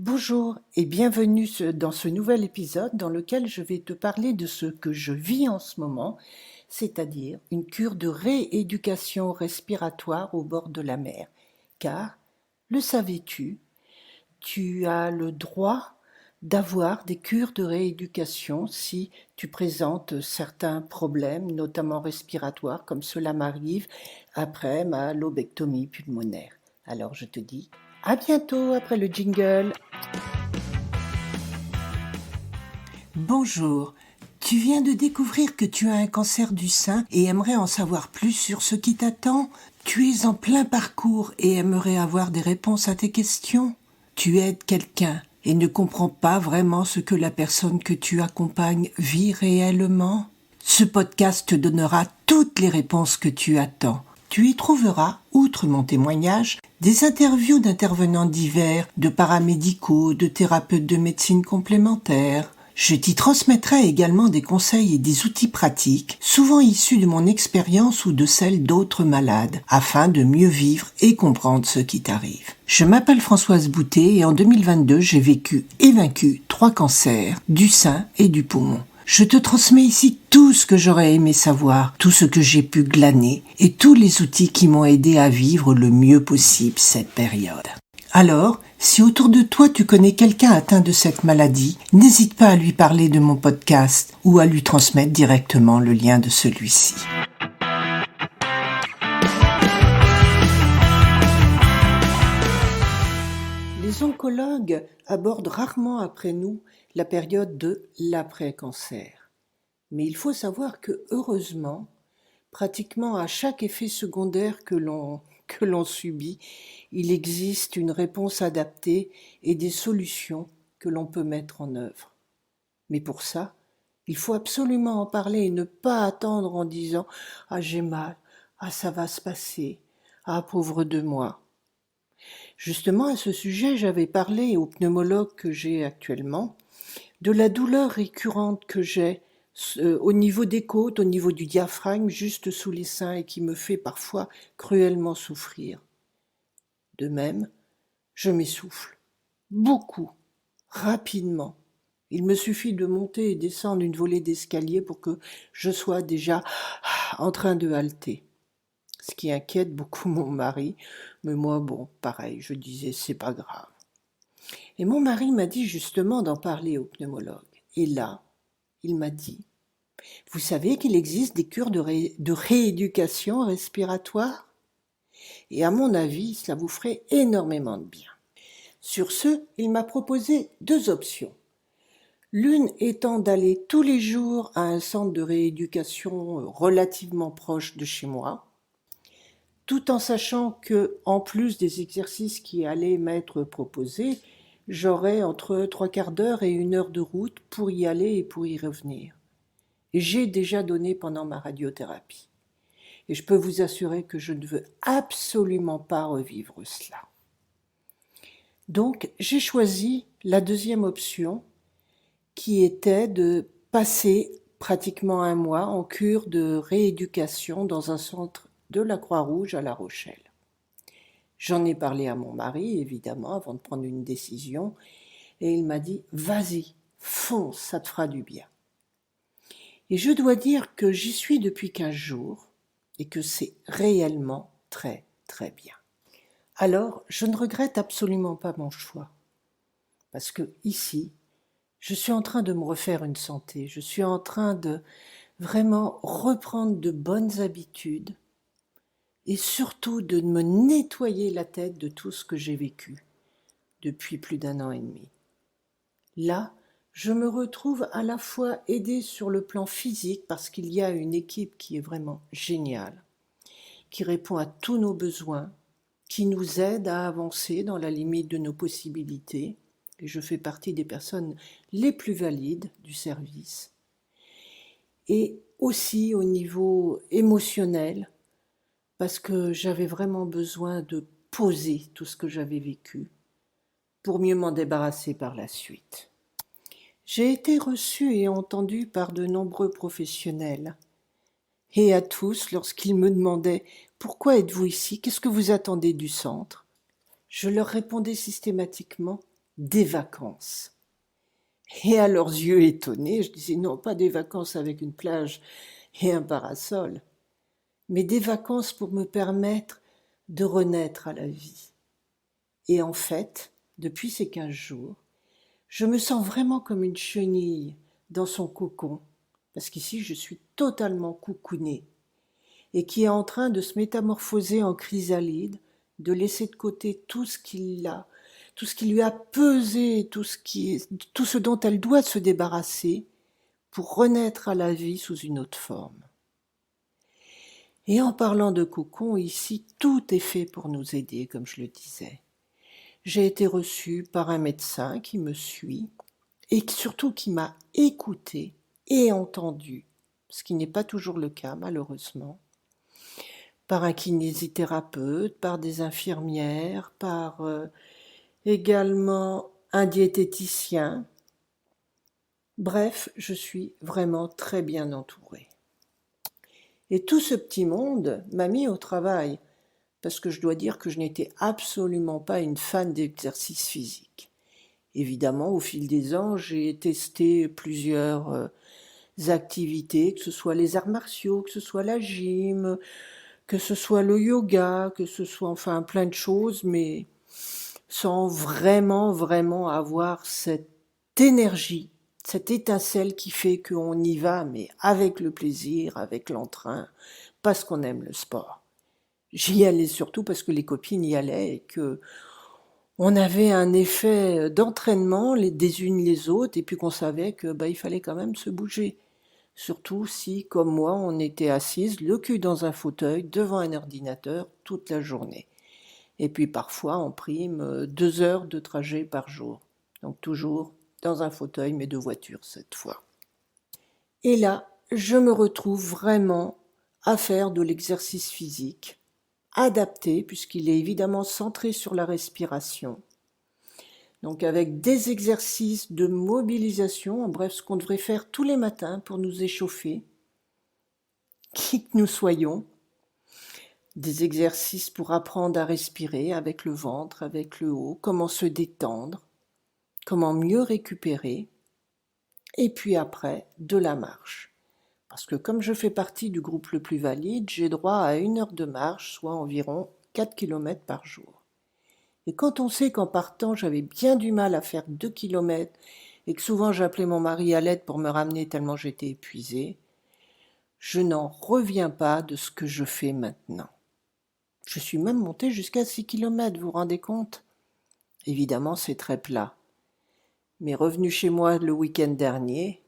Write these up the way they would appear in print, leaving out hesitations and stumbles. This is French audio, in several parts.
Bonjour et bienvenue dans ce nouvel épisode dans lequel je vais te parler de ce que je vis en ce moment, c'est-à-dire une cure de rééducation respiratoire au bord de la mer. Car, le savais-tu, tu as le droit d'avoir des cures de rééducation si tu présentes certains problèmes, notamment respiratoires, comme cela m'arrive après ma lobectomie pulmonaire. Alors je te dis à bientôt après le jingle. Bonjour, tu viens de découvrir que tu as un cancer du sein et aimerais en savoir plus sur ce qui t'attend. Tu es en plein parcours et aimerais avoir des réponses à tes questions. Tu aides quelqu'un et ne comprends pas vraiment ce que la personne que tu accompagnes vit réellement. Ce podcast te donnera toutes les réponses que tu attends. Tu y trouveras, outre mon témoignage, des interviews d'intervenants divers, de paramédicaux, de thérapeutes de médecine complémentaire. Je t'y transmettrai également des conseils et des outils pratiques, souvent issus de mon expérience ou de celle d'autres malades, afin de mieux vivre et comprendre ce qui t'arrive. Je m'appelle Françoise Boutet et en 2022, j'ai vécu et vaincu 3 cancers, du sein et du poumon. Je te transmets ici tout ce que j'aurais aimé savoir, tout ce que j'ai pu glaner et tous les outils qui m'ont aidé à vivre le mieux possible cette période. Alors, si autour de toi tu connais quelqu'un atteint de cette maladie, n'hésite pas à lui parler de mon podcast ou à lui transmettre directement le lien de celui-ci. Les oncologues abordent rarement après nous la période de l'après-cancer. Mais il faut savoir que, heureusement, pratiquement à chaque effet secondaire que l'on subit, il existe une réponse adaptée et des solutions que l'on peut mettre en œuvre. Mais pour ça, il faut absolument en parler et ne pas attendre en disant « Ah, j'ai mal, ah, ça va se passer, ah, pauvre de moi ». Justement, à ce sujet, j'avais parlé au pneumologue que j'ai actuellement de la douleur récurrente que j'ai au niveau des côtes, au niveau du diaphragme, juste sous les seins et qui me fait parfois cruellement souffrir. De même, je m'essouffle, beaucoup, rapidement. Il me suffit de monter et descendre une volée d'escalier pour que je sois déjà en train de halter. Ce qui inquiète beaucoup mon mari, mais moi, bon, pareil, je disais, c'est pas grave. Et mon mari m'a dit justement d'en parler au pneumologue. Et là, il m'a dit, vous savez qu'il existe des cures de rééducation respiratoire? Et à mon avis, cela vous ferait énormément de bien. Sur ce, il m'a proposé 2 options. L'une étant d'aller tous les jours à un centre de rééducation relativement proche de chez moi, tout en sachant que, en plus des exercices qui allaient m'être proposés, j'aurais entre 3/4 d'heure et 1 heure de route pour y aller et pour y revenir. Et j'ai déjà donné pendant ma radiothérapie. Et je peux vous assurer que je ne veux absolument pas revivre cela. Donc, j'ai choisi la 2e option, qui était de passer pratiquement 1 mois en cure de rééducation dans un centre de la Croix-Rouge à La Rochelle. J'en ai parlé à mon mari, évidemment, avant de prendre une décision, et il m'a dit « Vas-y, fonce, ça te fera du bien ». Et je dois dire que j'y suis depuis 15 jours et que c'est réellement très, très bien. Alors, je ne regrette absolument pas mon choix, parce que ici, je suis en train de me refaire une santé, je suis en train de vraiment reprendre de bonnes habitudes et surtout de me nettoyer la tête de tout ce que j'ai vécu depuis plus d'1 an et demi. Là, je me retrouve à la fois aidée sur le plan physique parce qu'il y a une équipe qui est vraiment géniale, qui répond à tous nos besoins, qui nous aide à avancer dans la limite de nos possibilités, et je fais partie des personnes les plus valides du service. Et aussi au niveau émotionnel, parce que j'avais vraiment besoin de poser tout ce que j'avais vécu pour mieux m'en débarrasser par la suite. J'ai été reçue et entendue par de nombreux professionnels, et à tous, lorsqu'ils me demandaient « Pourquoi êtes-vous ici? Qu'est-ce que vous attendez du centre ?» Je leur répondais systématiquement des vacances. Et à leurs yeux étonnés, je disais non, pas des vacances avec une plage et un parasol, mais des vacances pour me permettre de renaître à la vie. Et en fait, depuis ces 15 jours, je me sens vraiment comme une chenille dans son cocon, parce qu'ici je suis totalement coucounée, et qui est en train de se métamorphoser en chrysalide, de laisser de côté tout ce tout ce qui lui a pesé, tout ce dont elle doit se débarrasser pour renaître à la vie sous une autre forme. Et en parlant de cocon, ici, tout est fait pour nous aider, comme je le disais. J'ai été reçue par un médecin qui me suit et surtout qui m'a écoutée et entendue, ce qui n'est pas toujours le cas malheureusement, par un kinésithérapeute, par des infirmières, par également un diététicien. Bref, je suis vraiment très bien entourée. Et tout ce petit monde m'a mis au travail, parce que je dois dire que je n'étais absolument pas une fan d'exercice physique. Évidemment, au fil des ans, j'ai testé plusieurs activités, que ce soit les arts martiaux, que ce soit la gym, que ce soit le yoga, que ce soit enfin plein de choses, mais sans vraiment avoir cette énergie, cette étincelle qui fait qu'on y va, mais avec le plaisir, avec l'entrain, parce qu'on aime le sport. J'y allais surtout parce que les copines y allaient et que on avait un effet d'entraînement des unes les autres et puis qu'on savait que il fallait quand même se bouger. Surtout si, comme moi, on était assises, le cul dans un fauteuil, devant un ordinateur, toute la journée. Et puis parfois, en prime, 2 heures de trajet par jour. Donc toujours dans un fauteuil, mais de voiture cette fois. Et là, je me retrouve vraiment à faire de l'exercice physique, adapté, puisqu'il est évidemment centré sur la respiration. Donc avec des exercices de mobilisation, en bref, ce qu'on devrait faire tous les matins pour nous échauffer, qui que nous soyons, des exercices pour apprendre à respirer avec le ventre, avec le haut, comment se détendre, comment mieux récupérer, et puis après, de la marche. Parce que comme je fais partie du groupe le plus valide, j'ai droit à 1 heure de marche, soit environ 4 kilomètres par jour. Et quand on sait qu'en partant, j'avais bien du mal à faire 2 kilomètres et que souvent j'appelais mon mari à l'aide pour me ramener tellement j'étais épuisée, je n'en reviens pas de ce que je fais maintenant. Je suis même montée jusqu'à 6 kilomètres, vous vous rendez compte? Évidemment, c'est très plat. Mais revenu chez moi le week-end dernier,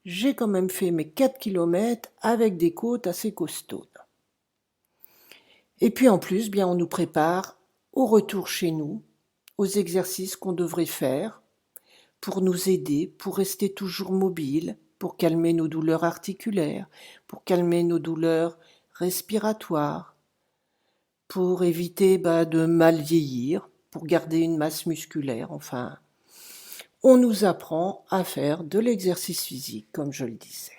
j'ai quand même fait mes 4 kilomètres avec des côtes assez costaudes. Et puis en plus, bien, on nous prépare au retour chez nous, aux exercices qu'on devrait faire pour nous aider, pour rester toujours mobile, pour calmer nos douleurs articulaires, pour calmer nos douleurs respiratoires, pour éviter de mal vieillir, pour garder une masse musculaire, enfin. On nous apprend à faire de l'exercice physique, comme je le disais.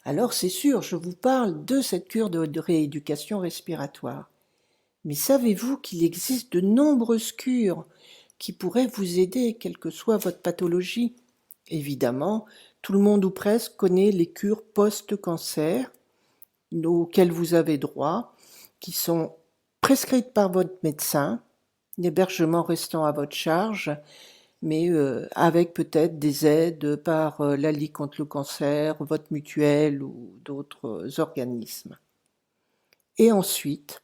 Alors c'est sûr, je vous parle de cette cure de rééducation respiratoire. Mais savez-vous qu'il existe de nombreuses cures qui pourraient vous aider, quelle que soit votre pathologie? Évidemment, tout le monde ou presque connaît les cures post-cancer auxquelles vous avez droit, qui sont prescrites par votre médecin, l'hébergement restant à votre charge, mais avec peut-être des aides par la Ligue contre le cancer, votre mutuelle ou d'autres organismes. Et ensuite,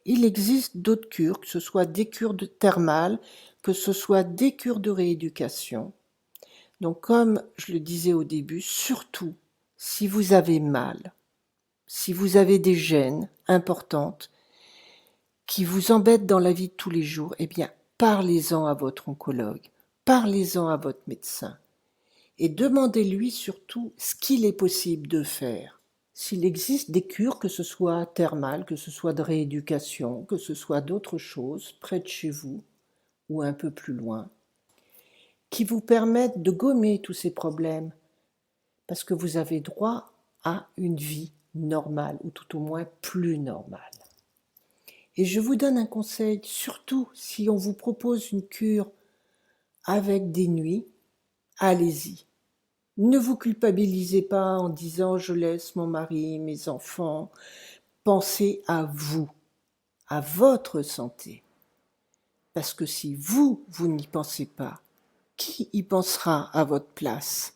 il existe d'autres cures, que ce soit des cures thermales, que ce soit des cures de rééducation. Donc comme je le disais au début, surtout si vous avez mal, si vous avez des gênes importantes qui vous embêtent dans la vie de tous les jours, eh bien parlez-en à votre oncologue, parlez-en à votre médecin et demandez-lui surtout ce qu'il est possible de faire. S'il existe des cures, que ce soit thermales, que ce soit de rééducation, que ce soit d'autres choses près de chez vous ou un peu plus loin, qui vous permettent de gommer tous ces problèmes, parce que vous avez droit à une vie normale, ou tout au moins plus normale. Et je vous donne un conseil, surtout si on vous propose une cure avec des nuits, allez-y. Ne vous culpabilisez pas en disant je laisse mon mari, mes enfants. Pensez à vous, à votre santé. Parce que si vous n'y pensez pas, qui y pensera à votre place?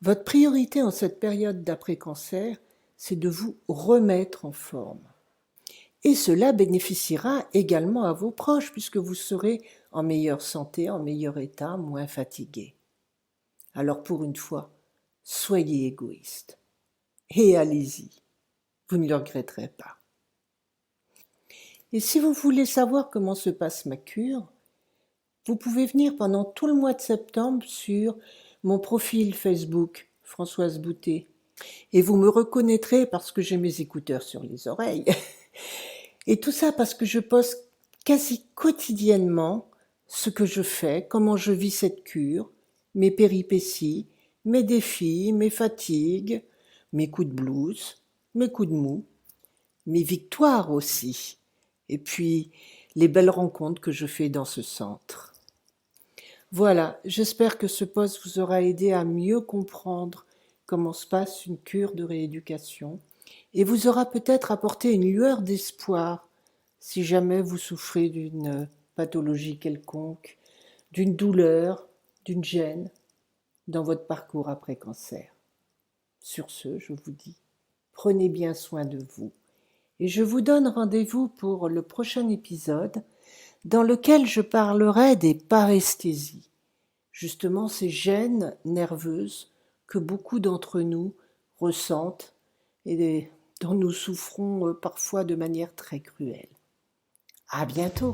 Votre priorité en cette période d'après-cancer, c'est de vous remettre en forme. Et cela bénéficiera également à vos proches puisque vous serez en meilleure santé, en meilleur état, moins fatigué. Alors pour une fois, soyez égoïste et allez-y, vous ne le regretterez pas. Et si vous voulez savoir comment se passe ma cure, vous pouvez venir pendant tout le mois de septembre sur mon profil Facebook, Françoise Boutet. Et vous me reconnaîtrez parce que j'ai mes écouteurs sur les oreilles. Et tout ça parce que je poste quasi quotidiennement ce que je fais, comment je vis cette cure, mes péripéties, mes défis, mes fatigues, mes coups de blues, mes coups de mou, mes victoires aussi, et puis les belles rencontres que je fais dans ce centre. Voilà, j'espère que ce post vous aura aidé à mieux comprendre comment se passe une cure de rééducation et vous aura peut-être apporté une lueur d'espoir si jamais vous souffrez d'une pathologie quelconque, d'une douleur, d'une gêne dans votre parcours après cancer. Sur ce, je vous dis, prenez bien soin de vous et je vous donne rendez-vous pour le prochain épisode dans lequel je parlerai des paresthésies, justement ces gênes nerveuses que beaucoup d'entre nous ressentent et dont nous souffrons parfois de manière très cruelle. À bientôt!